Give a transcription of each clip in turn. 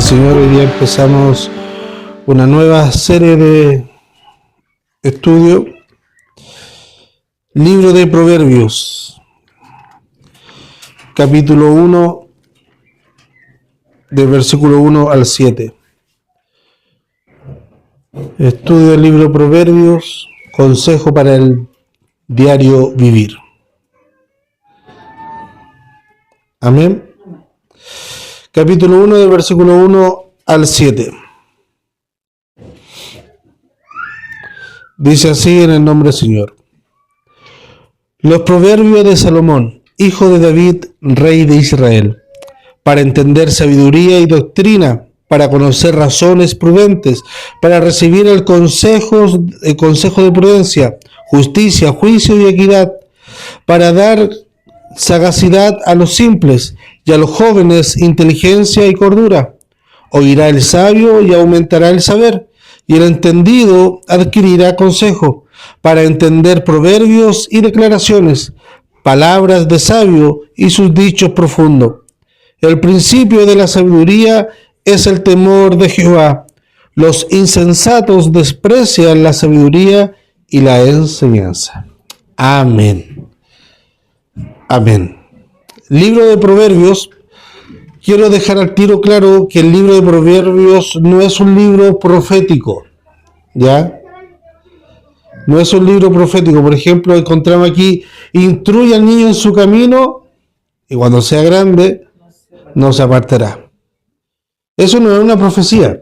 al Señor. Hoy día empezamos una nueva serie de estudio. Libro de Proverbios, capítulo 1, de versículo 1 al 7. Estudio del libro de Proverbios, consejo para el diario vivir. Amén. Capítulo 1, del versículo 1 al 7. Dice así en el nombre del Señor. Los proverbios de Salomón, hijo de David, rey de Israel, para entender sabiduría y doctrina, para conocer razones prudentes, para recibir el consejo de prudencia, justicia, juicio y equidad, para dar sagacidad a los simples y a los jóvenes inteligencia y cordura. Oirá el sabio y aumentará el saber, y el entendido adquirirá consejo, para entender proverbios y declaraciones, palabras de sabio y sus dichos profundos. El principio de la sabiduría es el temor de Jehová. Los insensatos desprecian la sabiduría y la enseñanza. Amén. Amén. Libro de Proverbios. Quiero dejar al tiro claro que el libro de Proverbios no es un libro profético, ¿ya? No es un libro profético. Por ejemplo, encontramos aquí, instruye al niño en su camino y cuando sea grande no se apartará. Eso no es una profecía,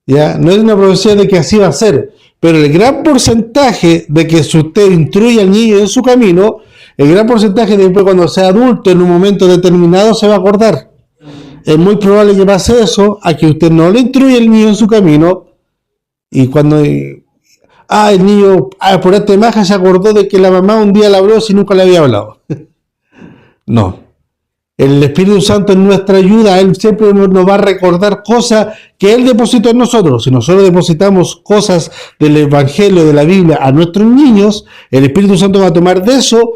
¿ya? No es una profecía de que así va a ser, pero el gran porcentaje de que si usted instruye al niño en su camino, el gran porcentaje de después cuando sea adulto en un momento determinado se va a acordar. Es muy probable que pase eso, a que usted no le instruye al niño en su camino y cuando el niño por esta imagen se acordó de que la mamá un día le habló si nunca le había hablado. No. El Espíritu Santo es nuestra ayuda. Él siempre nos va a recordar cosas que Él depositó en nosotros. Si nosotros depositamos cosas del Evangelio, de la Biblia, a nuestros niños, el Espíritu Santo va a tomar de eso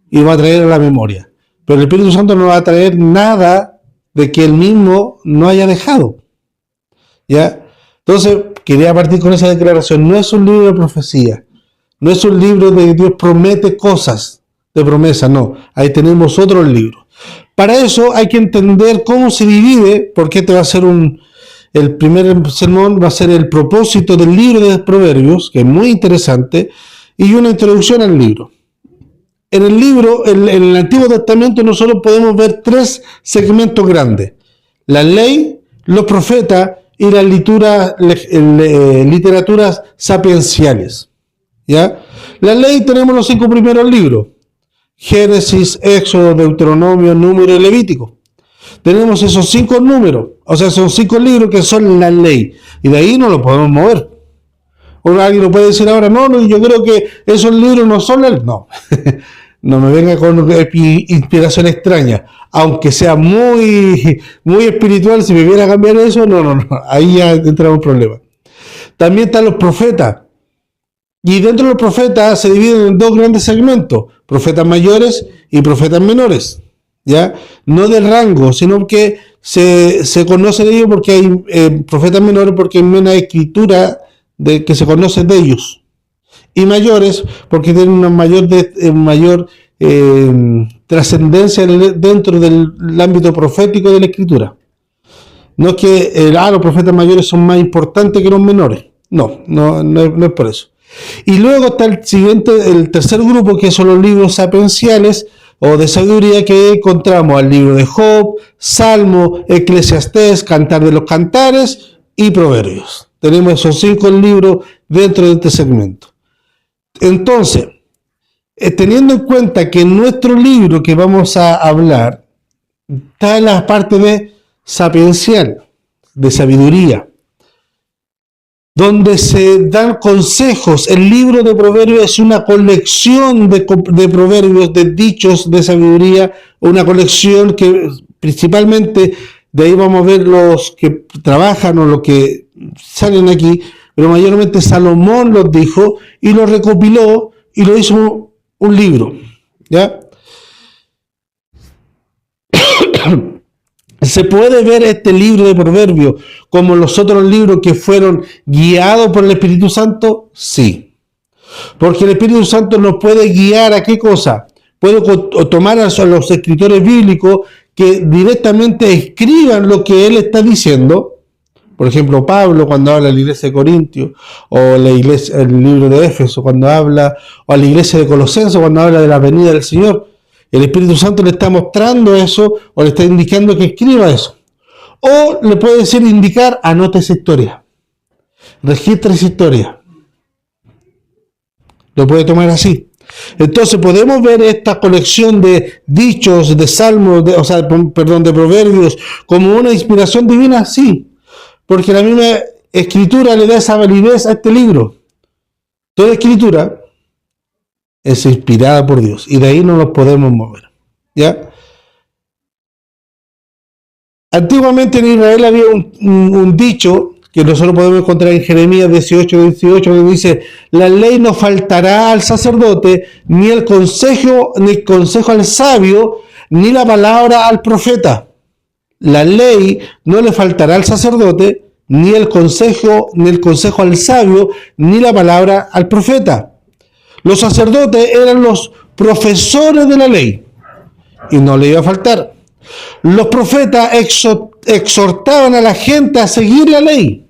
y va a traer a la memoria. Pero el Espíritu Santo no va a traer nada de que Él mismo no haya dejado. ¿Ya? Entonces, quería partir con esa declaración. No es un libro de profecía. No es un libro de Dios promete cosas de promesa. No. Ahí tenemos otro libro. Para eso hay que entender cómo se divide, porque este va a ser el primer sermón, va a ser el propósito del libro de Proverbios, que es muy interesante, y una introducción al libro. En el libro, en el Antiguo Testamento, nosotros podemos ver tres segmentos grandes: la ley, los profetas y las literaturas sapienciales. ¿Ya? La ley tenemos los 5 primeros libros: Génesis, Éxodo, Deuteronomio, Número y Levítico. Tenemos esos 5 números, o sea, son 5 libros que son la ley, y de ahí no lo podemos mover. O alguien lo puede decir ahora, no, yo creo que esos libros no son la ley. No, no me venga con inspiración extraña, aunque sea muy, muy espiritual. Si me viera a cambiar eso, no, ahí ya entramos en problemas. También están los profetas. Y dentro de los profetas se dividen en 2 grandes segmentos: profetas mayores y profetas menores, ¿ya? No de rango, sino que se conoce de ellos porque hay profetas menores porque hay menos escritura de que se conoce de ellos, y mayores porque tienen una mayor trascendencia dentro del ámbito profético de la escritura. No es que los profetas mayores son más importantes que los menores, no es por eso. Y luego está el tercer grupo, que son los libros sapienciales o de sabiduría, que encontramos al libro de Job, Salmo, Eclesiastés, Cantar de los Cantares y Proverbios. Tenemos esos 5 libros dentro de este segmento. Entonces, teniendo en cuenta que en nuestro libro que vamos a hablar está en la parte de sapiencial, de sabiduría, donde se dan consejos. El libro de Proverbios es una colección de proverbios, de dichos de sabiduría, una colección que principalmente de ahí vamos a ver los que trabajan o los que salen aquí, pero mayormente Salomón los dijo y los recopiló y lo hizo un libro, ¿ya? ¿Se puede ver este libro de Proverbios como los otros libros que fueron guiados por el Espíritu Santo? Sí. Porque el Espíritu Santo nos puede guiar a qué cosa. Puede tomar a los escritores bíblicos que directamente escriban lo que él está diciendo. Por ejemplo, Pablo cuando habla a la iglesia de Corintios, o el libro de Éfeso cuando habla, o a la iglesia de Colosenses cuando habla de la venida del Señor. El Espíritu Santo le está mostrando eso, o le está indicando que escriba eso. O le puede decir, indicar, anote esa historia. Registra esa historia. Lo puede tomar así. Entonces podemos ver esta colección de dichos, de salmos, de proverbios, como una inspiración divina, sí. Porque la misma escritura le da esa validez a este libro. Toda escritura es inspirada por Dios y de ahí no nos podemos mover. ¿Ya? Antiguamente en Israel había un dicho que nosotros podemos encontrar en Jeremías 18:18, que dice: la ley no faltará al sacerdote, ni el consejo al sabio, ni la palabra al profeta. La ley no le faltará al sacerdote, ni el consejo al sabio, ni la palabra al profeta. Los sacerdotes eran los profesores de la ley y no le iba a faltar. Los profetas exhortaban a la gente a seguir la ley.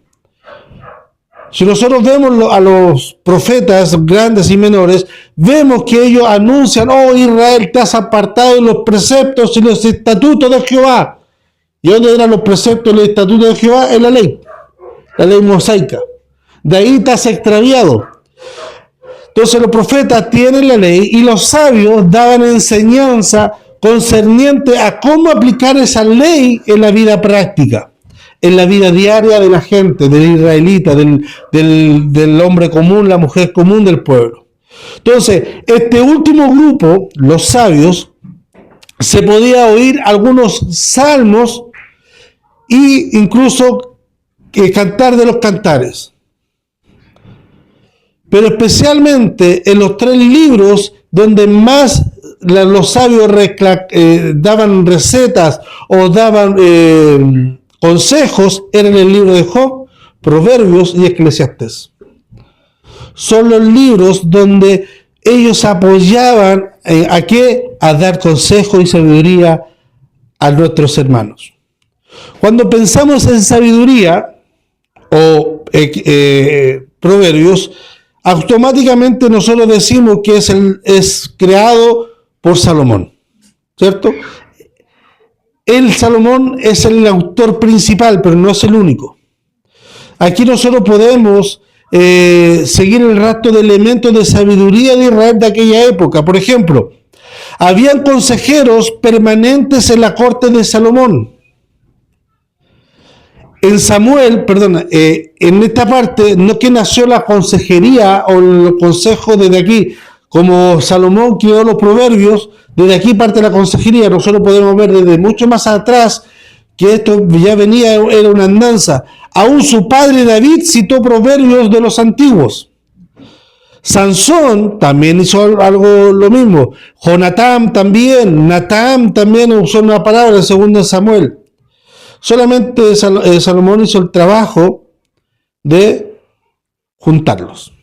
Si nosotros vemos a los profetas grandes y menores, vemos que ellos anuncian: oh Israel, te has apartado de los preceptos y los estatutos de Jehová. ¿Y dónde eran los preceptos y los estatutos de Jehová? En la ley mosaica. De ahí te has extraviado. Entonces los profetas tienen la ley y los sabios daban enseñanza concerniente a cómo aplicar esa ley en la vida práctica, en la vida diaria de la gente, del israelita, del hombre común, la mujer común del pueblo. Entonces, este último grupo, los sabios, se podía oír algunos salmos e incluso cantar de los cantares. Pero especialmente en los 3 libros donde más los sabios daban recetas o daban consejos, eran el libro de Job, Proverbios y Eclesiastés. Son los libros donde ellos apoyaban ¿a qué? A dar consejo y sabiduría a nuestros hermanos. Cuando pensamos en sabiduría o proverbios, automáticamente nosotros decimos que es creado por Salomón, ¿cierto? Salomón es el autor principal, pero no es el único. Aquí nosotros podemos seguir el rastro de elementos de sabiduría de Israel de aquella época. Por ejemplo, habían consejeros permanentes en la corte de Salomón. En en esta parte, no que nació la consejería o los consejos desde aquí, como Salomón creó los proverbios, desde aquí parte la consejería. Nosotros podemos ver desde mucho más atrás que esto ya venía, era una andanza. Aún su padre David citó proverbios de los antiguos. Sansón también hizo algo lo mismo. Jonatán también, Natán también usó una palabra en 2 Samuel. Solamente Salomón hizo el trabajo de juntarlos.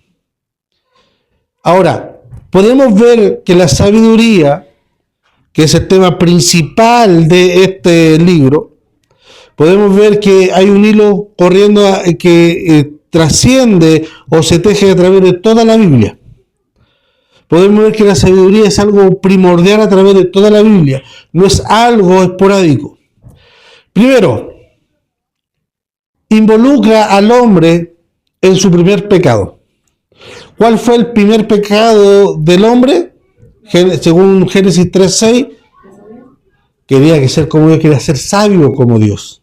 Ahora, podemos ver que la sabiduría, que es el tema principal de este libro, podemos ver que hay un hilo corriendo que trasciende o se teje a través de toda la Biblia. Podemos ver que la sabiduría es algo primordial a través de toda la Biblia, no es algo esporádico. Primero, involucra al hombre en su primer pecado. ¿Cuál fue el primer pecado del hombre? Según Génesis 3:6, quería ser como Dios, quería ser sabio como Dios.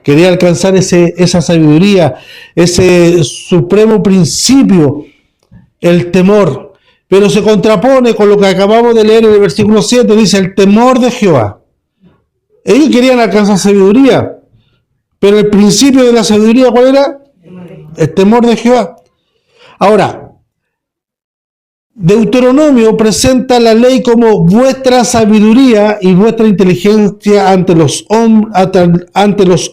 Quería alcanzar esa sabiduría, ese supremo principio, el temor. Pero se contrapone con lo que acabamos de leer en el versículo 7, dice el temor de Jehová. Ellos querían alcanzar sabiduría, pero el principio de la sabiduría, ¿cuál era? El temor de Jehová. Ahora, Deuteronomio presenta la ley como vuestra sabiduría y vuestra inteligencia ante los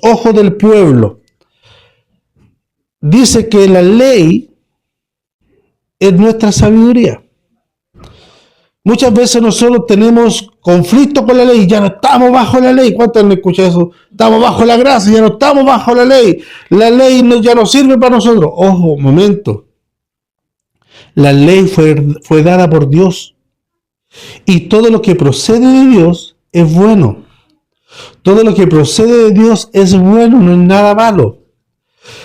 ojos del pueblo. Dice que la ley es nuestra sabiduría. Muchas veces nosotros tenemos conflicto con la ley, ya no estamos bajo la ley. ¿Cuántos han escuchado eso? Estamos bajo la gracia, ya no estamos bajo la ley. La ley ya no sirve para nosotros. Ojo, momento. La ley fue dada por Dios. Y todo lo que procede de Dios es bueno. Todo lo que procede de Dios es bueno, no es nada malo.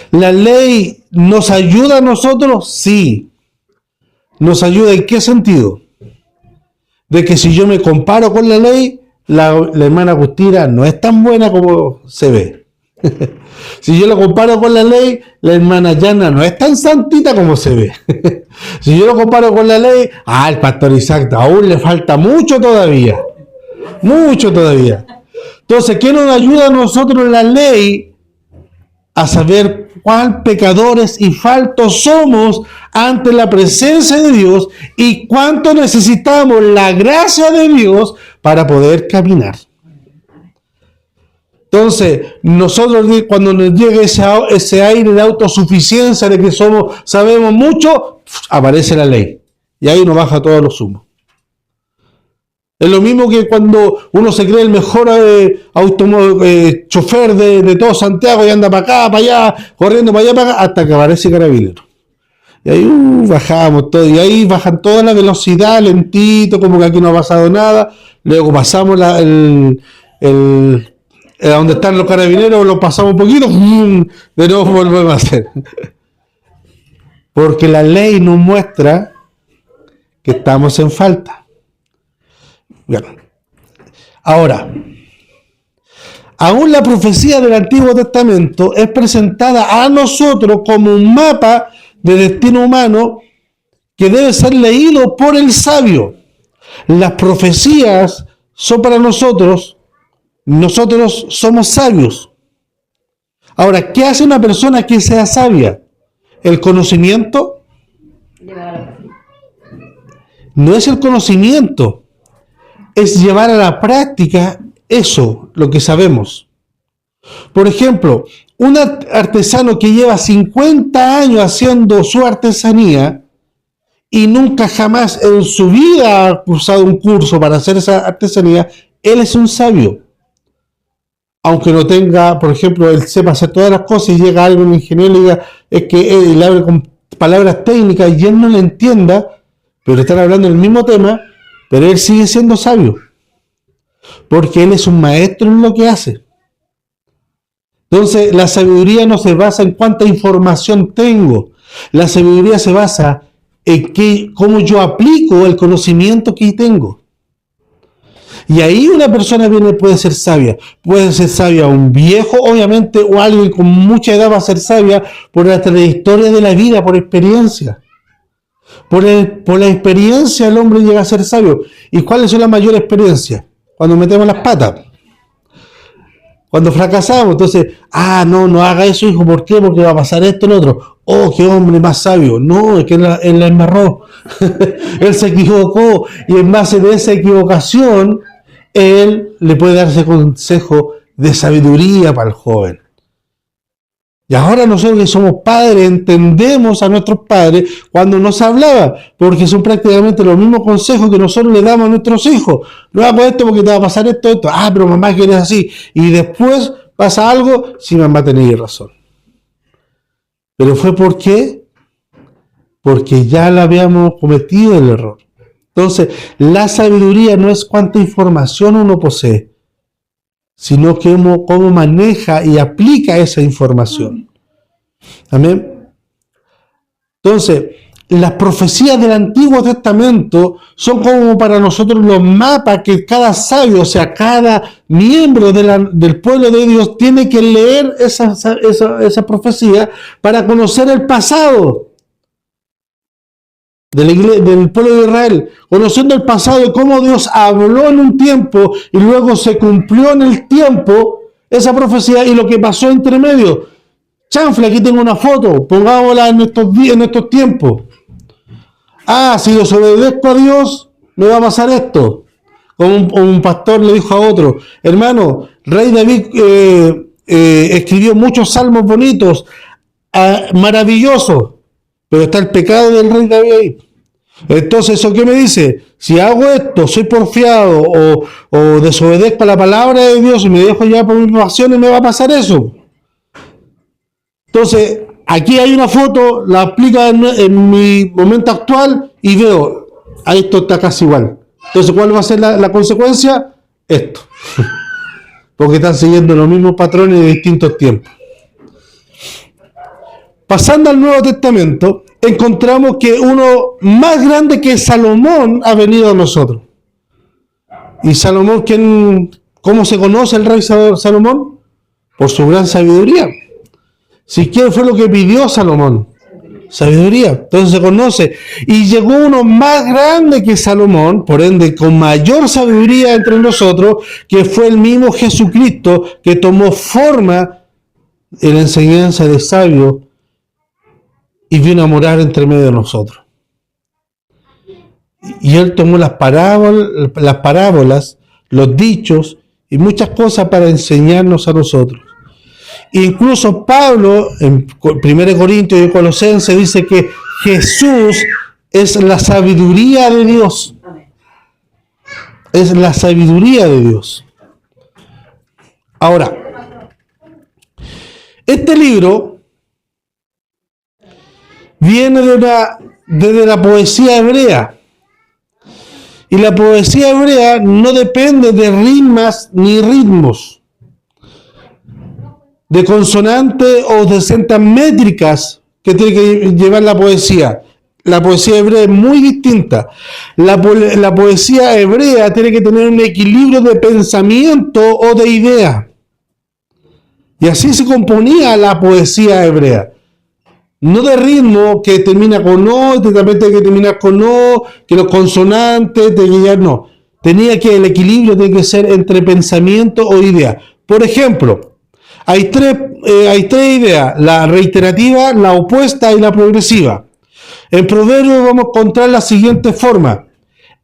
¿La ley nos ayuda a nosotros? Sí. ¿Nos ayuda en qué sentido? De que si yo me comparo con la ley, la hermana Agustina no es tan buena como se ve. Si yo la comparo con la ley, la hermana Yana no es tan santita como se ve. Si yo lo comparo con la ley, el pastor Isaac aún le falta mucho todavía. Mucho todavía. Entonces, ¿qué nos ayuda a nosotros la ley? A saber cuán pecadores y faltos somos ante la presencia de Dios y cuánto necesitamos la gracia de Dios para poder caminar. Entonces, nosotros cuando nos llega ese aire de autosuficiencia, de que sabemos mucho, aparece la ley. Y ahí nos baja todos los humos. Es lo mismo que cuando uno se cree el mejor chofer de todo Santiago y anda para acá, para allá, corriendo para allá, para acá, hasta que aparece Carabinero. Y ahí bajamos todo, y ahí bajan toda la velocidad, lentito, como que aquí no ha pasado nada. Luego pasamos donde están los carabineros, lo pasamos un poquito, de nuevo volvemos a hacer. Porque la ley nos muestra que estamos en falta. Bien. Ahora, aún la profecía del Antiguo Testamento es presentada a nosotros como un mapa de destino humano que debe ser leído por el sabio. Las profecías son para nosotros somos sabios. Ahora, ¿qué hace una persona que sea sabia? ¿El conocimiento? No es el conocimiento, es llevar a la práctica eso, lo que sabemos. Por ejemplo, un artesano que lleva 50 años haciendo su artesanía y nunca jamás en su vida ha cursado un curso para hacer esa artesanía, él es un sabio. Aunque no tenga, por ejemplo, él sepa hacer todas las cosas y llega algo un ingeniero y le diga, es que él le habla con palabras técnicas y él no le entienda, pero están hablando del mismo tema, pero él sigue siendo sabio. Porque él es un maestro en lo que hace. Entonces, la sabiduría no se basa en cuánta información tengo. La sabiduría se basa en cómo yo aplico el conocimiento que tengo. Y ahí una persona puede ser sabia. Puede ser sabia un viejo, obviamente, o alguien con mucha edad va a ser sabia por la trayectoria de la vida, por experiencia. Por la experiencia el hombre llega a ser sabio. ¿Y cuáles son las mayores experiencias? Cuando metemos las patas. Cuando fracasamos, entonces, no haga eso, hijo, ¿por qué? Porque va a pasar esto y lo otro. Oh, qué hombre más sabio. No, es que él la embarró. Él se equivocó y en base de esa equivocación, él le puede dar ese consejo de sabiduría para el joven. Y ahora nosotros que somos padres entendemos a nuestros padres cuando nos hablaba, porque son prácticamente los mismos consejos que nosotros le damos a nuestros hijos. No hago esto porque te va a pasar esto. Pero mamá, que eres así. Y después pasa algo, sí, mamá, tenéis razón. Pero fue ¿por qué? Porque ya le habíamos cometido el error. Entonces, la sabiduría no es cuánta información uno posee, sino cómo maneja y aplica esa información. Amén. Entonces, las profecías del Antiguo Testamento son como para nosotros los mapas que cada sabio, o sea, cada miembro del pueblo de Dios tiene que leer esa profecía para conocer el pasado del pueblo de Israel, conociendo el pasado de cómo Dios habló en un tiempo y luego se cumplió en el tiempo esa profecía y lo que pasó entre medio. Chanfle, aquí tengo una foto, pongámosla en estos días, en estos tiempos. Si desobedezco a Dios, me va a pasar esto. Como un pastor le dijo a otro, hermano, Rey David escribió muchos salmos bonitos, maravillosos, pero está el pecado del Rey David ahí. Entonces, ¿eso qué me dice? Si hago esto, soy porfiado o desobedezco a la palabra de Dios y me dejo ya por mis pasiones, me va a pasar eso. Entonces, aquí hay una foto, la aplico en mi momento actual y veo, esto está casi igual. Entonces, ¿cuál va a ser la consecuencia? Esto. Porque están siguiendo los mismos patrones de distintos tiempos. Pasando al Nuevo Testamento, encontramos que uno más grande que Salomón ha venido a nosotros. ¿Y Salomón, cómo se conoce el rey Salomón? Por su gran sabiduría. ¿Quién fue lo que pidió Salomón? Sabiduría. Entonces se conoce. Y llegó uno más grande que Salomón, por ende con mayor sabiduría entre nosotros, que fue el mismo Jesucristo, que tomó forma en la enseñanza de sabio y vino a morar entre medio de nosotros. Y él tomó las parábolas, los dichos y muchas cosas para enseñarnos a nosotros. Incluso Pablo, en 1 Corintios y Colosenses, dice que Jesús es la sabiduría de Dios. Es la sabiduría de Dios. Ahora, este libro viene desde la poesía hebrea. Y la poesía hebrea no depende de rimas ni ritmos, de consonantes o de centas métricas que tiene que llevar la poesía. La poesía hebrea es muy distinta. La poesía hebrea tiene que tener un equilibrio de pensamiento o de idea. Y así se componía la poesía hebrea. No de ritmo que termina con O, y también tiene que terminar con O, que los consonantes, no. El equilibrio tiene que ser entre pensamiento o idea. Por ejemplo, hay tres ideas: la reiterativa, la opuesta y la progresiva. En Proverbios vamos a encontrar la siguiente forma: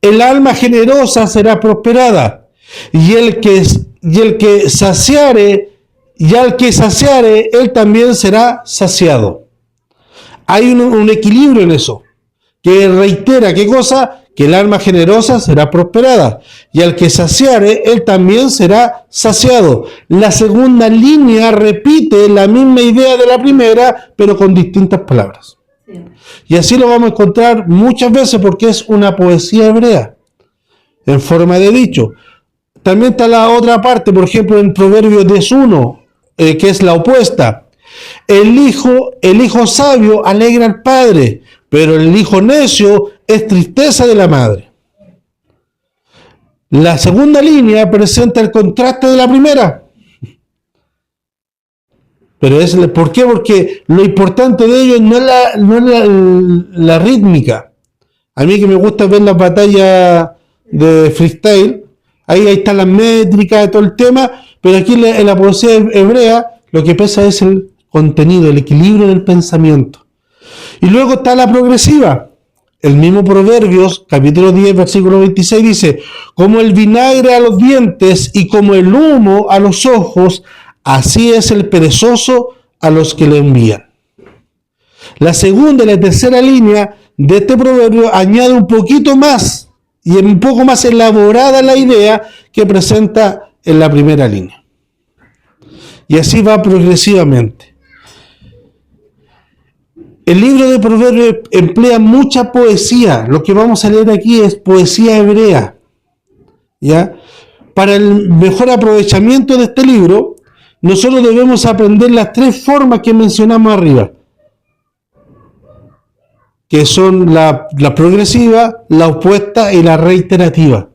el alma generosa será prosperada, y al que saciare, él también será saciado. Hay un equilibrio en eso, que reitera, ¿qué cosa? Que el alma generosa será prosperada, y al que saciare, él también será saciado. La segunda línea repite la misma idea de la primera, pero con distintas palabras. Sí. Y así lo vamos a encontrar muchas veces porque es una poesía hebrea, en forma de dicho. También está la otra parte, por ejemplo, en Proverbios 10:1, que es la opuesta. El hijo sabio alegra al padre, pero el hijo necio es tristeza de la madre. La segunda línea presenta el contraste de la primera. Pero ¿por qué? Porque lo importante de ello no es la rítmica. A mí que me gusta ver las batallas de freestyle, ahí están las métricas, todo el tema, pero aquí en la poesía hebrea lo que pesa es el contenido, el equilibrio del pensamiento. Y luego está la progresiva. El mismo Proverbios, capítulo 10, versículo 26, dice: como el vinagre a los dientes y como el humo a los ojos, así es el perezoso a los que le envían. La segunda y la tercera línea de este proverbio añade un poquito más y un poco más elaborada la idea que presenta en la primera línea. Y así va progresivamente. El libro de Proverbios emplea mucha poesía. Lo que vamos a leer aquí es poesía hebrea. ¿Ya? Para el mejor aprovechamiento de este libro, nosotros debemos aprender las tres formas que mencionamos arriba, que son la progresiva, la opuesta y la reiterativa.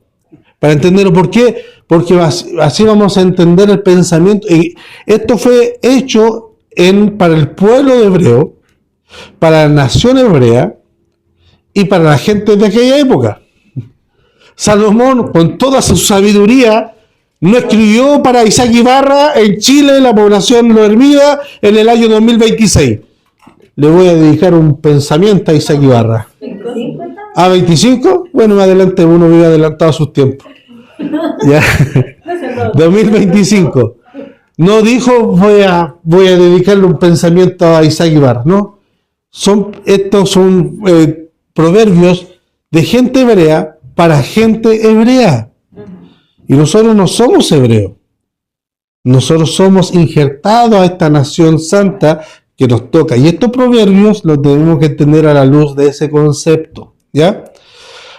Para entenderlo, ¿por qué? Porque así vamos a entender el pensamiento. Y esto fue hecho para el pueblo hebreo, para la nación hebrea y para la gente de aquella época. Salomón, con toda su sabiduría, no escribió para Isaac Ibarra en Chile, la población Lo Hermida, en el año 2026. Le voy a dedicar un pensamiento a Isaac Ibarra. ¿A25? Bueno, más adelante uno vive adelantado a sus tiempos. ¿Ya? 2025. No dijo voy a dedicarle un pensamiento a Isaac Ibar, ¿no? Estos son proverbios de gente hebrea para gente hebrea. Y nosotros no somos hebreos. Nosotros somos injertados a esta nación santa que nos toca. Y estos proverbios los tenemos que entender a la luz de ese concepto, ¿ya?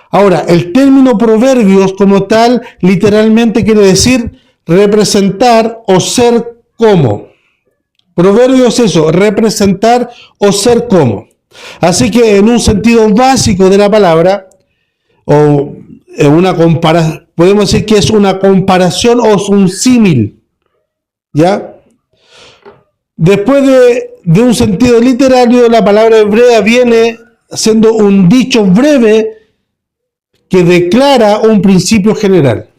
Ahora, el término proverbios como tal literalmente quiere decir representar o ser como. Proverbios es eso, representar o ser como. Así que en un sentido básico de la palabra, o en una comparación, podemos decir que es una comparación o es un símil. ¿Ya? Después de un sentido literario, la palabra hebrea viene siendo un dicho breve que declara un principio general.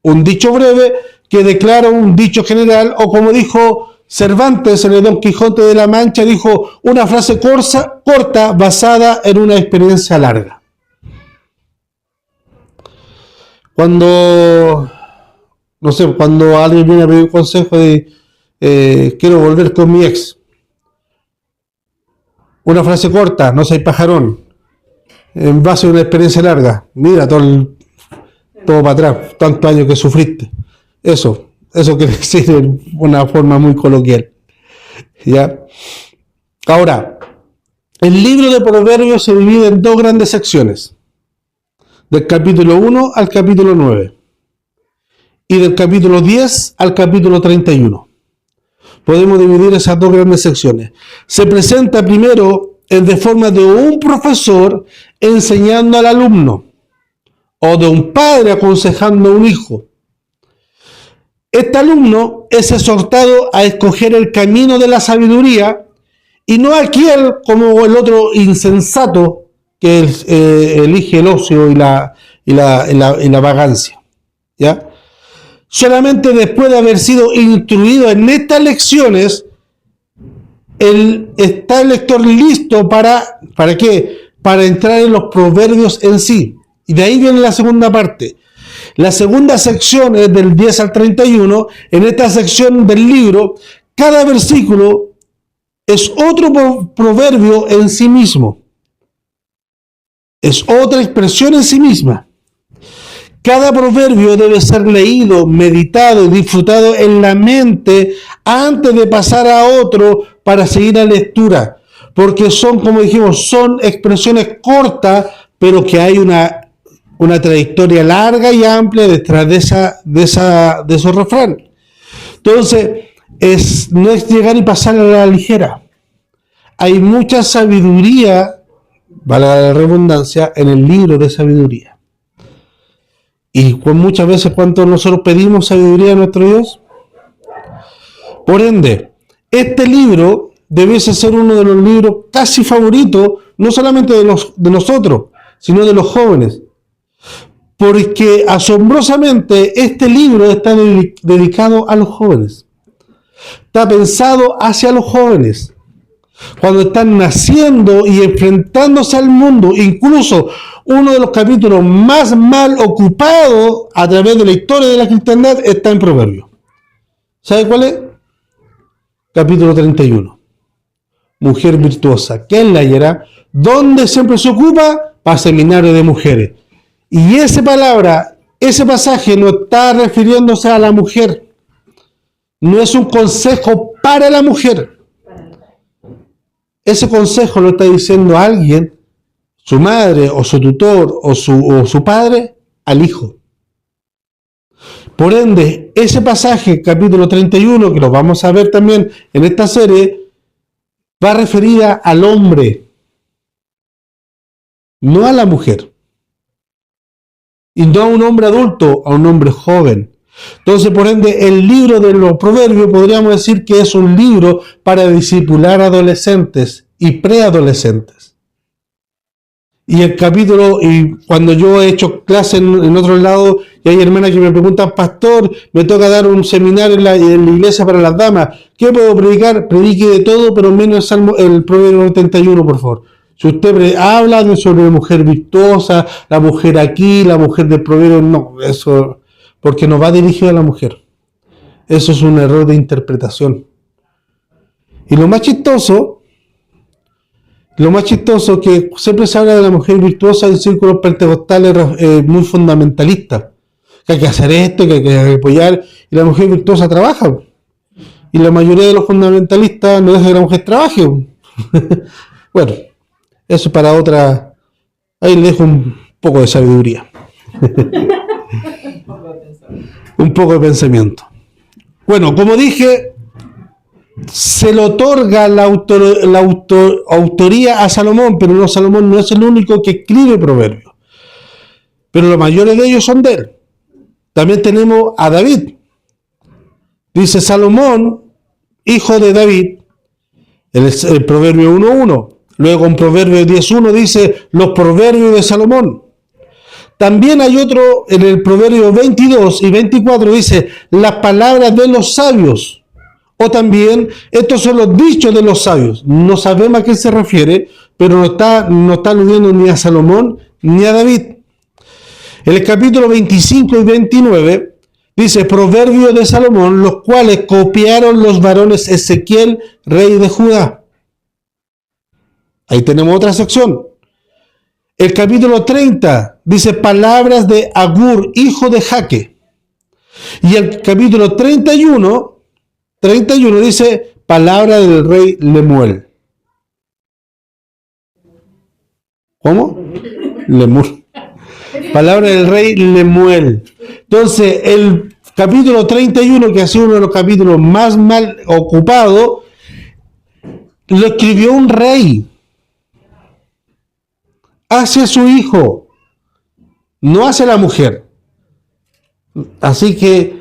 Un dicho breve que declara un dicho general, o como dijo Cervantes en el Don Quijote de la Mancha, dijo una frase corta basada en una experiencia larga. Cuando alguien viene a pedir un consejo de quiero volver con mi ex, una frase corta, no seas pajarón, en base a una experiencia larga, mira todo para atrás, tantos años que sufriste. Eso quiere decir de una forma muy coloquial. ¿Ya? Ahora, el libro de Proverbios se divide en dos grandes secciones, del capítulo 1 al capítulo 9. Y del capítulo 10 al capítulo 31. Podemos dividir esas dos grandes secciones. Se presenta primero de forma de un profesor enseñando al alumno, o de un padre aconsejando a un hijo. Este alumno es exhortado a escoger el camino de la sabiduría y no aquel como el otro insensato que elige el ocio y la vagancia. ¿Ya? Solamente después de haber sido instruido en estas lecciones, está el lector listo ¿para qué? Para entrar en los proverbios en sí. Y de ahí viene la segunda parte. La segunda sección es del 10 al 31. En esta sección del libro, cada versículo es otro proverbio en sí mismo. Es otra expresión en sí misma. Cada proverbio debe ser leído, meditado y disfrutado en la mente antes de pasar a otro para seguir la lectura. Porque son, como dijimos, son expresiones cortas, pero que hay una trayectoria larga y amplia detrás de esos refranes. Entonces, no es llegar y pasar a la ligera. Hay mucha sabiduría, vale la redundancia, en el libro de sabiduría. Y muchas veces, ¿cuánto nosotros pedimos sabiduría a nuestro Dios? Por ende, este libro debiese ser uno de los libros casi favoritos, no solamente de nosotros, sino de los jóvenes. Porque asombrosamente este libro está dedicado a los jóvenes. Está pensado hacia los jóvenes. Cuando están naciendo y enfrentándose al mundo, incluso uno de los capítulos más mal ocupados a través de la historia de la cristiandad está en Proverbios. ¿Sabe cuál es? Capítulo 31. Mujer virtuosa. ¿Quién la hallará? ¿Dónde siempre se ocupa? Para seminario de mujeres. Y ese pasaje no está refiriéndose a la mujer. No es un consejo para la mujer. Ese consejo lo está diciendo alguien, su madre o su tutor o su padre, al hijo. Por ende, ese pasaje, capítulo 31, que lo vamos a ver también en esta serie, va referida al hombre, no a la mujer. Y no a un hombre adulto, a un hombre joven. Entonces, por ende, el libro de los proverbios podríamos decir que es un libro para discipular adolescentes y preadolescentes. Y el capítulo, y cuando yo he hecho clase en otro lado, y hay hermanas que me preguntan, pastor, me toca dar un seminario en la iglesia para las damas, ¿qué puedo predicar? Predique de todo, pero menos el Proverbio 71, por favor. Si usted habla sobre la mujer virtuosa, la mujer aquí, la mujer de Proverbios, no, eso, porque no va dirigido a la mujer. Eso es un error de interpretación. Y lo más chistoso que siempre se habla de la mujer virtuosa en círculos pentecostales muy fundamentalistas. Que hay que hacer esto, que hay que apoyar, y la mujer virtuosa trabaja. Y la mayoría de los fundamentalistas no dejan que la mujer trabaje. Bueno, eso para otra. Ahí le dejo un poco de sabiduría. Un poco de pensamiento. Bueno, como dije, se le otorga la autoría a Salomón, pero no, Salomón no es el único que escribe proverbios. Pero la mayoría de ellos son de él. También tenemos a David. Dice Salomón, hijo de David, el proverbio 1.1. Luego en proverbio 10.1 dice los proverbios de Salomón. También hay otro en el proverbio 22 y 24 dice las palabras de los sabios. O también estos son los dichos de los sabios. No sabemos a qué se refiere, pero no está aludiendo ni a Salomón ni a David. En el capítulo 25 y 29 dice proverbios de Salomón, los cuales copiaron los varones Ezequiel, rey de Judá. Ahí tenemos otra sección. El capítulo 30 dice palabras de Agur, hijo de Jaque. Y el capítulo 31 dice palabra del rey Lemuel. ¿Cómo? Lemuel. Palabra del rey Lemuel. Entonces, el capítulo 31, que ha sido uno de los capítulos más mal ocupados, lo escribió un rey hacia su hijo, no hacia la mujer. Así que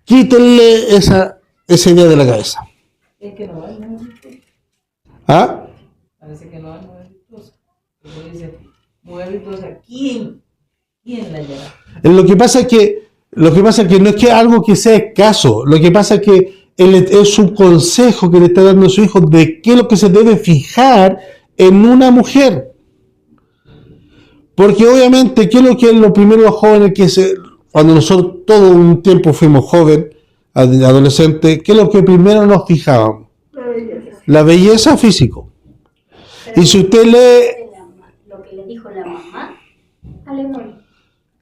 quítenle esa idea de la cabeza. Es que no va a ser virtuosa. ¿Ah? Parece que no va a ser virtuosa. Porque dice, mujer virtuosa, ¿quién la lleva? Lo que pasa es que no es que algo que sea escaso, lo que pasa es que es un consejo que le está dando a su hijo de qué es lo que se debe fijar en una mujer. Porque obviamente, ¿qué es lo primero los jóvenes cuando nosotros todo un tiempo fuimos jóvenes, adolescentes, qué es lo que primero nos fijábamos? La belleza físico. Y si usted lee lo que le dijo la mamá,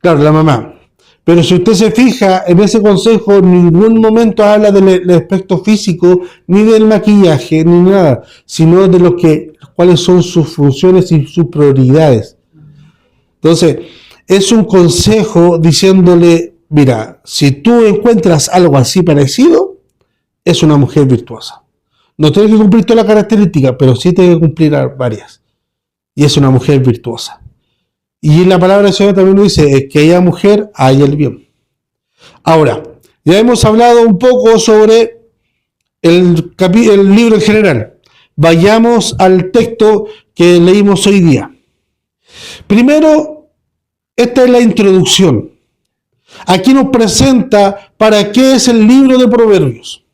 claro, la mamá. Pero si usted se fija en ese consejo, en ningún momento habla del aspecto físico, ni del maquillaje, ni nada, sino de cuáles son sus funciones y sus prioridades. Entonces, es un consejo diciéndole, mira, si tú encuentras algo así parecido, es una mujer virtuosa. No tiene que cumplir todas las características, pero sí tiene que cumplir varias. Y es una mujer virtuosa. Y la palabra del Señor también nos dice, es que ella mujer haya el bien. Ahora, ya hemos hablado un poco sobre el libro en general. Vayamos al texto que leímos hoy día. Primero, esta es la introducción. Aquí nos presenta para qué es el libro de Proverbios.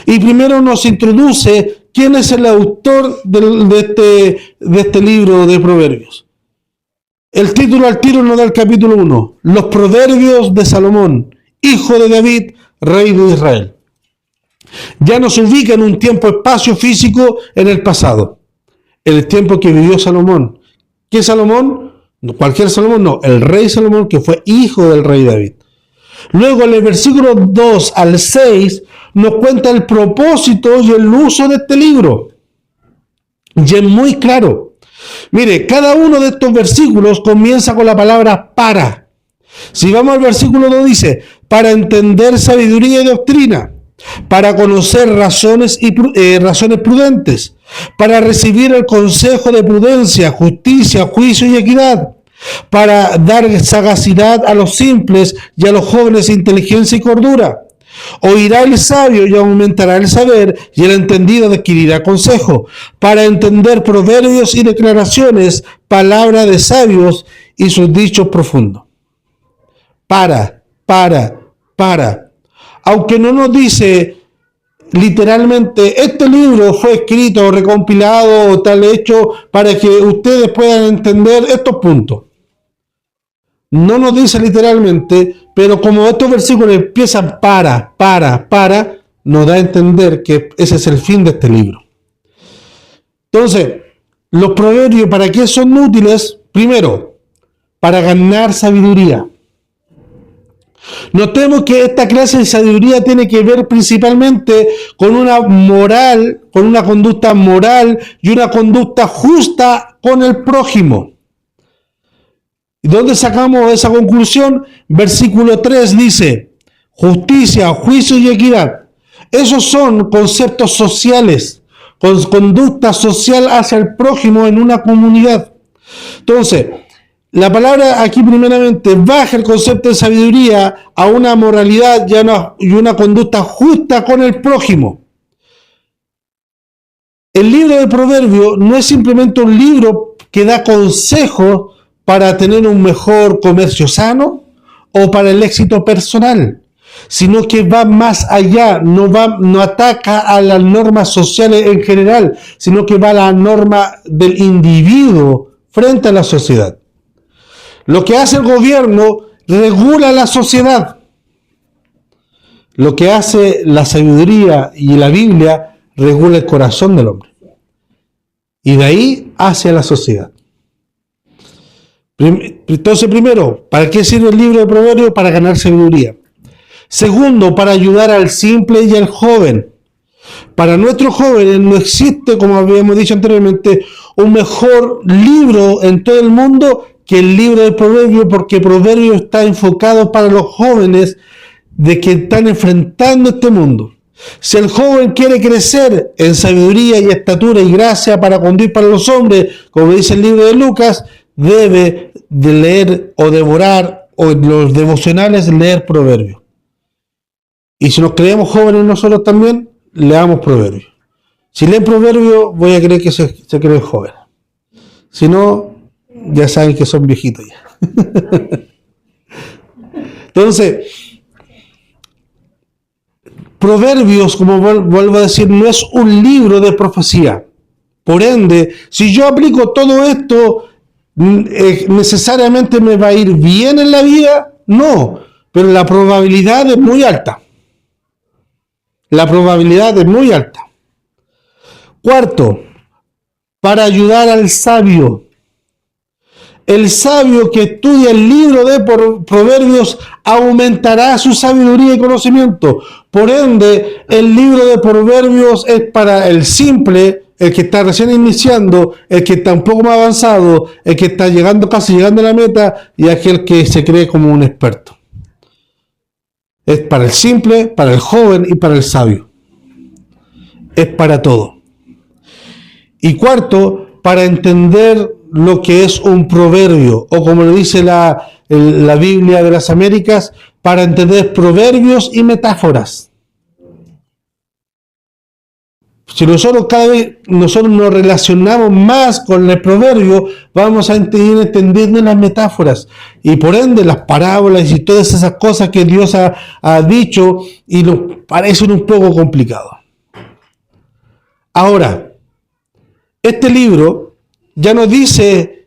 Y primero nos introduce quién es el autor de este libro de Proverbios. El título al tiro nos da el capítulo 1. Los Proverbios de Salomón, hijo de David, rey de Israel. Ya nos ubica en un tiempo, espacio físico en el pasado. El tiempo que vivió Salomón. ¿Qué Salomón? No, cualquier Salomón, no. El rey Salomón, que fue hijo del rey David. Luego, en el versículo 2 al 6, nos cuenta el propósito y el uso de este libro. Y es muy claro. Mire, cada uno de estos versículos comienza con la palabra para. Si vamos al versículo 2 dice, para entender sabiduría y doctrina, para conocer razones prudentes, para recibir el consejo de prudencia, justicia, juicio y equidad, para dar sagacidad a los simples y a los jóvenes inteligencia y cordura. Oirá el sabio y aumentará el saber, y el entendido adquirirá consejo, para entender proverbios y declaraciones, palabra de sabios y sus dichos profundos. Para. Aunque no nos dice literalmente este libro fue escrito, recompilado o tal hecho para que ustedes puedan entender estos puntos. No nos dice literalmente, pero como estos versículos empiezan para, nos da a entender que ese es el fin de este libro. Entonces, los proverbios, ¿para qué son útiles? Primero, para ganar sabiduría. Notemos que esta clase de sabiduría tiene que ver principalmente con una moral, con una conducta moral y una conducta justa con el prójimo. ¿Y dónde sacamos esa conclusión? Versículo 3 dice, justicia, juicio y equidad. Esos son conceptos sociales, con conducta social hacia el prójimo en una comunidad. Entonces, la palabra aquí primeramente baja el concepto de sabiduría a una moralidad y una conducta justa con el prójimo. El libro de Proverbios no es simplemente un libro que da consejos para tener un mejor comercio sano o para el éxito personal, sino que va más allá, no ataca a las normas sociales en general, sino que va a la norma del individuo frente a la sociedad. Lo que hace el gobierno regula la sociedad. Lo que hace la sabiduría y la Biblia regula el corazón del hombre. Y de ahí hacia la sociedad. Entonces, primero, ¿para qué sirve el libro de Proverbios? Para ganar sabiduría. Segundo, para ayudar al simple y al joven. Para nuestros jóvenes no existe, como habíamos dicho anteriormente, un mejor libro en todo el mundo que el libro de Proverbios, porque Proverbios está enfocado para los jóvenes de que están enfrentando este mundo. Si el joven quiere crecer en sabiduría y estatura y gracia para conducir para los hombres, como dice el libro de Lucas, debe de leer o devorar o en los devocionales leer Proverbios. Y si nos creemos jóvenes nosotros también, leamos Proverbios. Si leen Proverbios, voy a creer que se creen jóvenes. Si no, ya saben que son viejitos ya. Entonces, Proverbios, como vuelvo a decir, no es un libro de profecía. Por ende, si yo aplico todo esto, ¿necesariamente me va a ir bien en la vida? No, pero la probabilidad es muy alta. La probabilidad es muy alta. Cuarto, para ayudar al sabio. El sabio que estudia el libro de Proverbios aumentará su sabiduría y conocimiento. Por ende, el libro de Proverbios es para el simple, el que está recién iniciando, el que está un poco más avanzado, el que está casi llegando a la meta y aquel que se cree como un experto. Es para el simple, para el joven y para el sabio. Es para todo. Y cuarto, para entender lo que es un proverbio, o como lo dice la Biblia de las Américas, para entender proverbios y metáforas. Si nosotros cada vez nos relacionamos más con el proverbio, vamos a ir entendiendo las metáforas y por ende las parábolas y todas esas cosas que Dios ha dicho y nos parecen un poco complicados. Ahora, este libro ya nos dice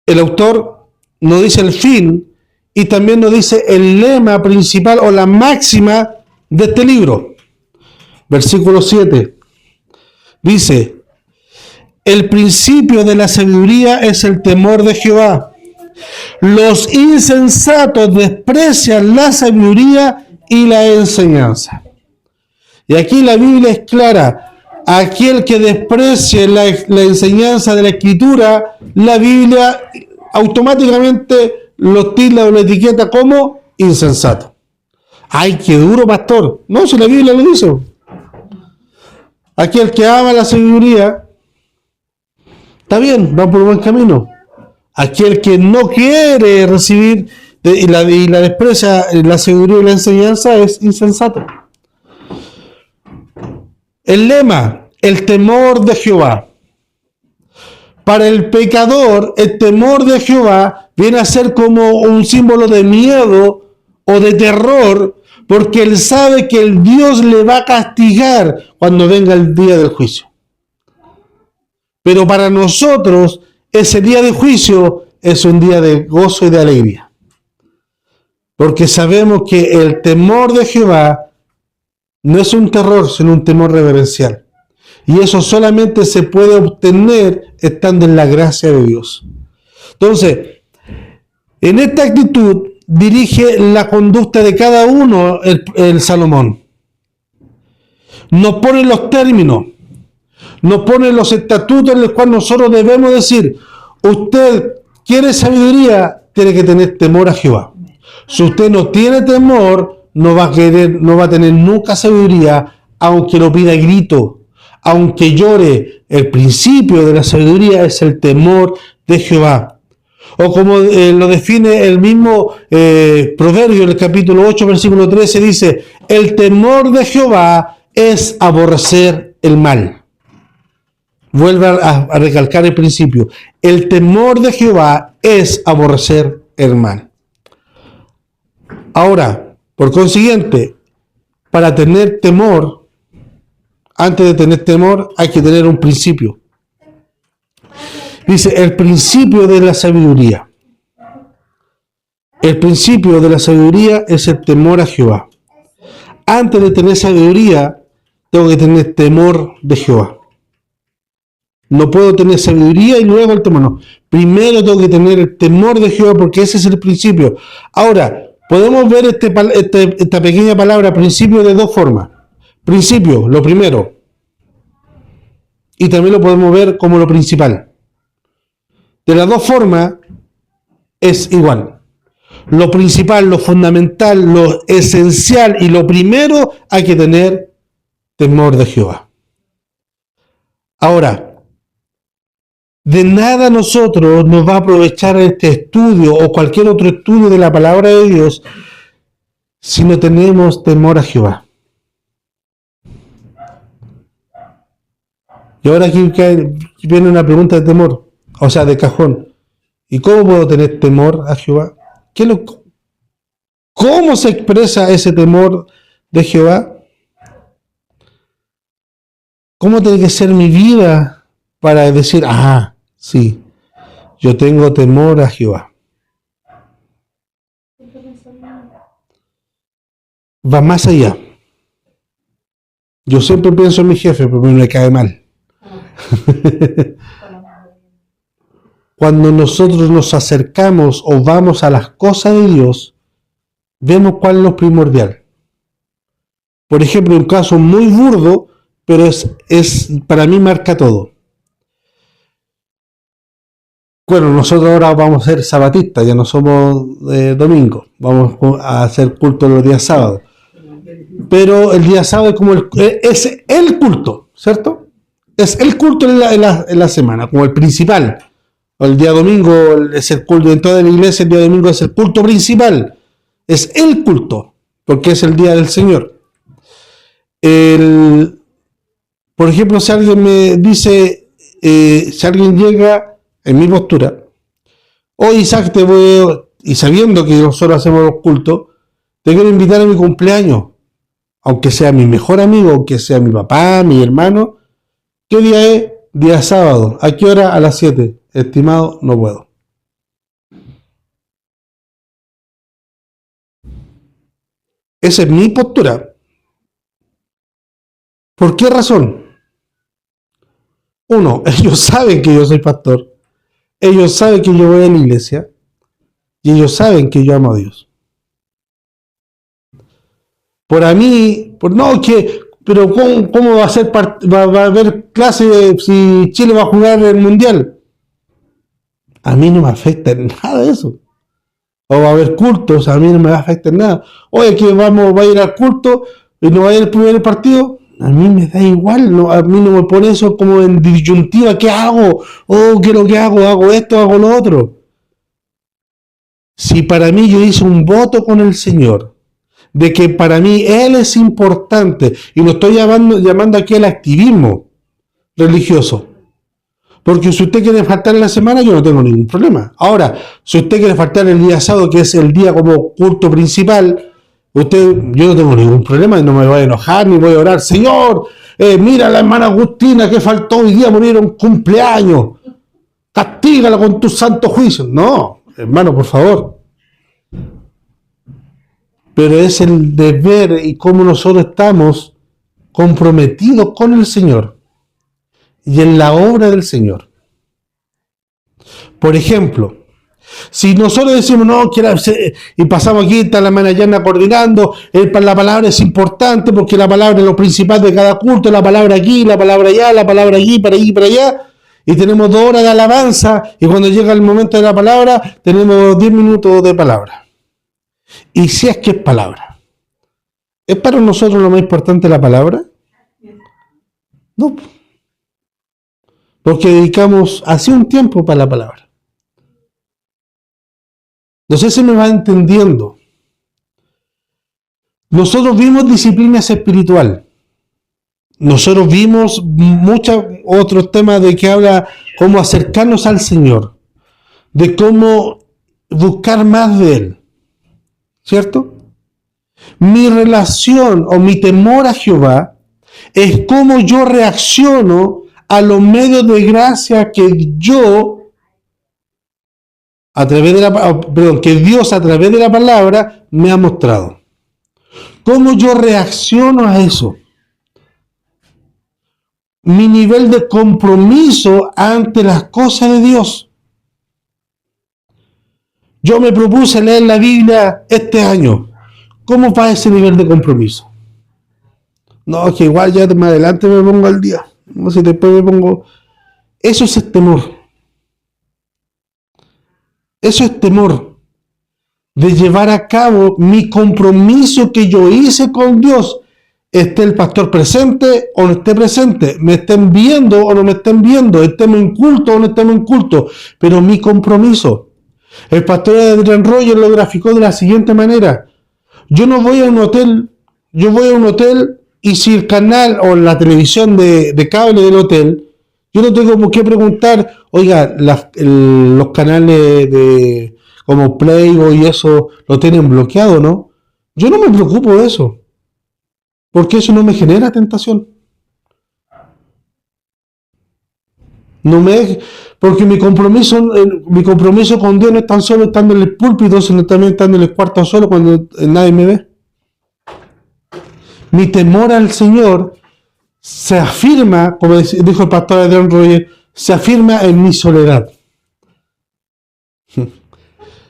el autor, nos dice el fin y también nos dice el lema principal o la máxima de este libro. Versículo 7 dice: el principio de la sabiduría es el temor de Jehová. Los insensatos desprecian la sabiduría y la enseñanza. Y aquí la Biblia es clara. Aquel que desprecie la enseñanza de la Escritura, la Biblia automáticamente lo tilda o lo etiqueta como insensato. ¡Ay, qué duro, pastor! No, si la Biblia lo dice. Aquel que ama la sabiduría, está bien, va por buen camino. Aquel que no quiere recibir y la desprecia la sabiduría y la enseñanza es insensato. El lema, el temor de Jehová. Para el pecador, el temor de Jehová viene a ser como un símbolo de miedo o de terror, porque él sabe que el Dios le va a castigar cuando venga el día del juicio. Pero para nosotros, ese día de juicio es un día de gozo y de alegría. Porque sabemos que el temor de Jehová no es un terror, sino un temor reverencial. Y eso solamente se puede obtener estando en la gracia de Dios. Entonces, en esta actitud dirige la conducta de cada uno el Salomón. Nos pone los términos, nos pone los estatutos en los cuales nosotros debemos decir, usted quiere sabiduría, tiene que tener temor a Jehová. Si usted no tiene temor, no va a tener nunca sabiduría, aunque lo pida a grito, aunque llore. El principio de la sabiduría es el temor de Jehová. O como lo define el mismo Proverbio, en el capítulo 8, versículo 13, dice, el temor de Jehová es aborrecer el mal. Vuelve a recalcar el principio. El temor de Jehová es aborrecer el mal. Ahora, por consiguiente, para tener temor, antes de tener temor, hay que tener un principio. Dice, el principio de la sabiduría. El principio de la sabiduría es el temor a Jehová. Antes de tener sabiduría, tengo que tener temor de Jehová. No puedo tener sabiduría y luego el temor. No. Primero tengo que tener el temor de Jehová porque ese es el principio. Ahora, podemos ver esta pequeña palabra principio de dos formas. Principio, lo primero. Y también lo podemos ver como lo principal. De las dos formas es igual. Lo principal, lo fundamental, lo esencial y lo primero hay que tener temor de Jehová. Ahora, de nada nosotros nos va a aprovechar este estudio o cualquier otro estudio de la palabra de Dios si no tenemos temor a Jehová. Y ahora aquí viene una pregunta de temor, o sea, de cajón. ¿Y cómo puedo tener temor a Jehová? ¿Cómo se expresa ese temor de Jehová? ¿Cómo tiene que ser mi vida para decir, sí, yo tengo temor a Jehová? Va más allá. Yo siempre pienso en mi jefe, pero me cae mal. Cuando nosotros nos acercamos o vamos a las cosas de Dios, vemos cuál es lo primordial. Por ejemplo, un caso muy burdo, pero es para mí marca todo. Bueno, nosotros ahora vamos a ser sabatistas, ya no somos domingo, vamos a hacer culto los días sábados. Pero el día sábado es como es el culto, ¿cierto? Es el culto en la semana, como el principal. El día domingo es el culto, en toda la iglesia el día domingo es el culto principal. Es el culto, porque es el día del Señor. Por ejemplo, si alguien me dice, si alguien llega en mi postura, Isaac, y sabiendo que nosotros hacemos los cultos, te quiero invitar a mi cumpleaños, aunque sea mi mejor amigo, aunque sea mi papá, mi hermano. ¿Qué día es? Día sábado. ¿A qué hora? A las 7. Estimado, no puedo. Esa es mi postura. ¿Por qué razón? Uno, ellos saben que yo soy pastor. Ellos saben que yo voy a la iglesia. Y ellos saben que yo amo a Dios. Por mí, pero ¿cómo va a ser? Va a haber clase si Chile va a jugar el Mundial. A mí no me afecta en nada de eso. O va a haber cultos, a mí no me va a afectar nada. Oye, que va a ir al culto y no va a ir el primer partido. A mí me da igual, no, a mí no me pone eso como en disyuntiva. ¿Qué hago? ¿Qué es lo que hago? ¿Hago esto? ¿Hago lo otro? Si para mí yo hice un voto con el Señor, de que para mí Él es importante, y no estoy llamando aquí al activismo religioso, porque si usted quiere faltar en la semana, yo no tengo ningún problema. Ahora, si usted quiere faltar el día sábado, que es el día como culto principal, Yo no tengo ningún problema, no me voy a enojar ni voy a orar. Señor, mira a la hermana Agustina que faltó hoy día morir un cumpleaños. Castígala con tus santos juicios. No, hermano, por favor. Pero es el deber y cómo nosotros estamos comprometidos con el Señor y en la obra del Señor. Por ejemplo, si nosotros decimos, no, y pasamos aquí, está la hermana Yana coordinando, la palabra es importante porque la palabra es lo principal de cada culto, la palabra aquí, la palabra allá, la palabra allí, para allá, y tenemos 2 horas de alabanza, y cuando llega el momento de la palabra, tenemos 10 minutos de palabra. Y si es que es palabra, ¿es para nosotros lo más importante la palabra? No, porque dedicamos así un tiempo para la palabra. No sé si me va entendiendo. Nosotros vimos disciplinas espiritual. Nosotros vimos muchos otros temas de que habla cómo acercarnos al Señor, de cómo buscar más de Él. ¿Cierto? Mi relación o mi temor a Jehová es cómo yo reacciono a los medios de gracia que que Dios a través de la palabra me ha mostrado. ¿Cómo yo reacciono a eso? Mi nivel de compromiso ante las cosas de Dios. Yo me propuse leer la Biblia este año. ¿Cómo va ese nivel de compromiso? No, que igual ya más adelante me pongo al día. No sé, después me pongo... Eso es el temor. Eso es temor de llevar a cabo mi compromiso que yo hice con Dios. Esté el pastor presente o no esté presente, me estén viendo o no me estén viendo, estemos en culto o no estemos en culto, pero mi compromiso. El pastor Adrian Rogers lo graficó de la siguiente manera: yo no voy a un hotel, yo voy a un hotel y si el canal o la televisión de cable del hotel, yo no tengo por qué preguntar, oiga, los canales de como Playboy y eso lo tienen bloqueado, ¿no? Yo no me preocupo de eso, porque eso no me genera tentación. Porque mi compromiso con Dios no es tan solo estando en el púlpito, sino también estando en el cuarto solo cuando nadie me ve. Mi temor al Señor se afirma, como dijo el pastor Adrian Rogers, se afirma en mi soledad.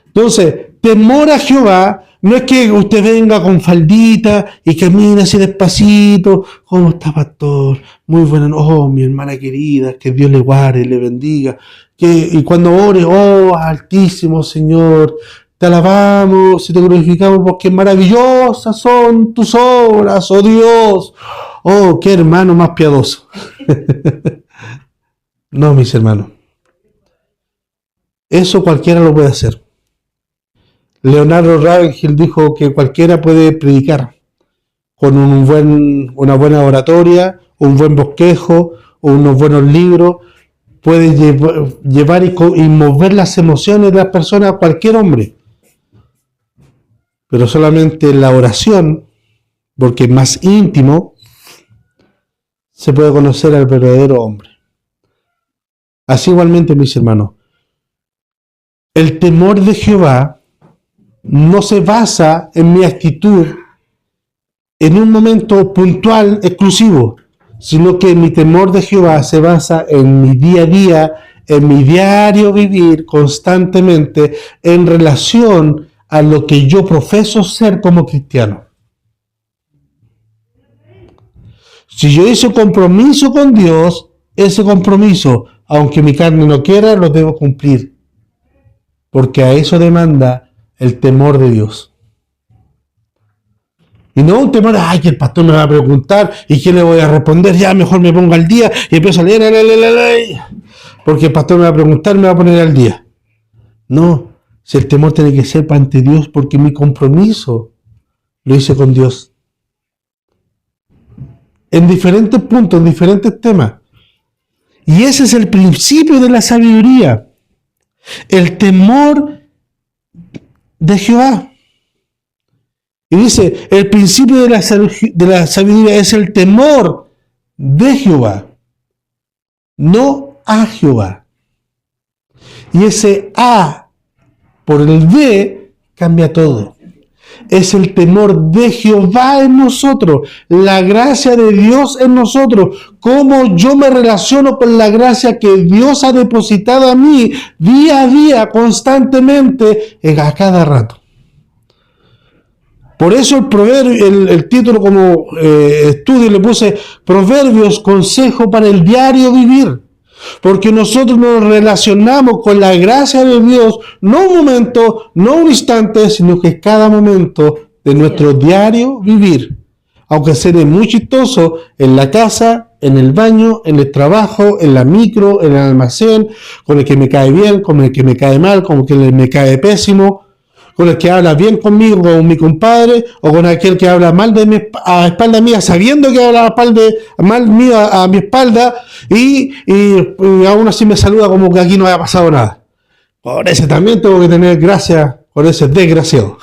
Entonces, temor a Jehová no es que usted venga con faldita y camine así despacito. ¿Cómo está, pastor? Muy buena. Oh, mi hermana querida, que Dios le guarde, le bendiga. Y cuando ore, oh, altísimo Señor, te alabamos y te glorificamos porque maravillosas son tus obras, oh Dios. Oh, qué hermano más piadoso. No, mis hermanos. Eso cualquiera lo puede hacer. Leonardo Ravenhill dijo que cualquiera puede predicar con una buena oratoria, un buen bosquejo, o unos buenos libros, puede llevar y mover las emociones de las personas a cualquier hombre. Pero solamente la oración, porque es más íntimo, se puede conocer al verdadero hombre. Así igualmente, mis hermanos, el temor de Jehová no se basa en mi actitud en un momento puntual, exclusivo, sino que mi temor de Jehová se basa en mi día a día, en mi diario vivir constantemente en relación a lo que yo profeso ser como cristiano. Si yo hice un compromiso con Dios, ese compromiso, aunque mi carne no quiera, lo debo cumplir, porque a eso demanda el temor de Dios. Y no un temor, ay, que el pastor me va a preguntar y qué le voy a responder, ya mejor me pongo al día y empiezo a leer, porque el pastor me va a preguntar, me va a poner al día. No, si el temor tiene que ser ante Dios, porque mi compromiso lo hice con Dios. En diferentes puntos, en diferentes temas. Y ese es el principio de la sabiduría. El temor de Jehová. Y dice, el principio de la sabiduría es el temor de Jehová, no a Jehová. Y ese A por el D cambia todo. Es el temor de Jehová en nosotros, la gracia de Dios en nosotros, cómo yo me relaciono con la gracia que Dios ha depositado a mí día a día, constantemente, a cada rato. Por eso el título como estudio le puse Proverbios, consejo para el diario vivir. Porque nosotros nos relacionamos con la gracia de Dios, no un momento, no un instante, sino que cada momento de nuestro diario vivir. Aunque sea muy chistoso, en la casa, en el baño, en el trabajo, en la micro, en el almacén, con el que me cae bien, con el que me cae mal, con el que me cae pésimo, con el que habla bien conmigo, con mi compadre, o con aquel que habla mal de mí, a espalda mía, sabiendo que habla mal mío a mi espalda, y aún así me saluda como que aquí no haya pasado nada. Por ese también tengo que tener gracia, por ese desgraciado.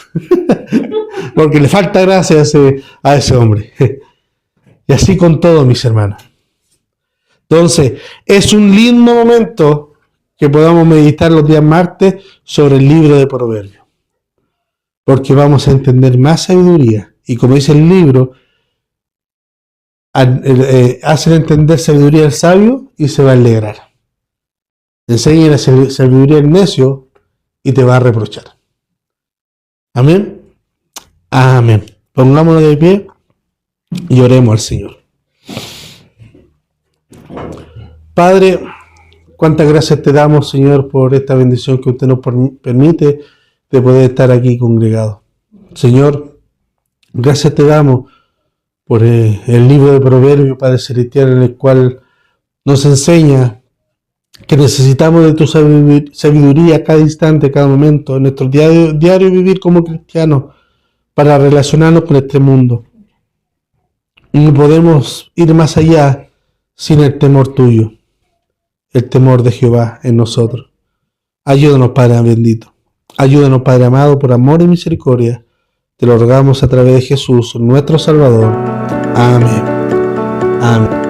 Porque le falta gracia a ese hombre. Y así con todos mis hermanos. Entonces, es un lindo momento que podamos meditar los días martes sobre el libro de Proverbios. Porque vamos a entender más sabiduría. Y como dice el libro, hacen entender sabiduría al sabio y se va a alegrar. Enseña la sabiduría al necio y te va a reprochar. Amén. Amén. Pongámonos de pie y oremos al Señor. Padre, cuántas gracias te damos, Señor, por esta bendición que usted nos permite de poder estar aquí congregados. Señor, gracias te damos por el libro de Proverbios, Padre Celestial, en el cual nos enseña que necesitamos de tu sabiduría cada instante, cada momento, en nuestro diario vivir como cristianos, para relacionarnos con este mundo. No podemos ir más allá sin el temor tuyo, el temor de Jehová en nosotros. Ayúdanos, Padre bendito. Ayúdanos, Padre amado, por amor y misericordia. Te lo rogamos a través de Jesús, nuestro Salvador. Amén. Amén.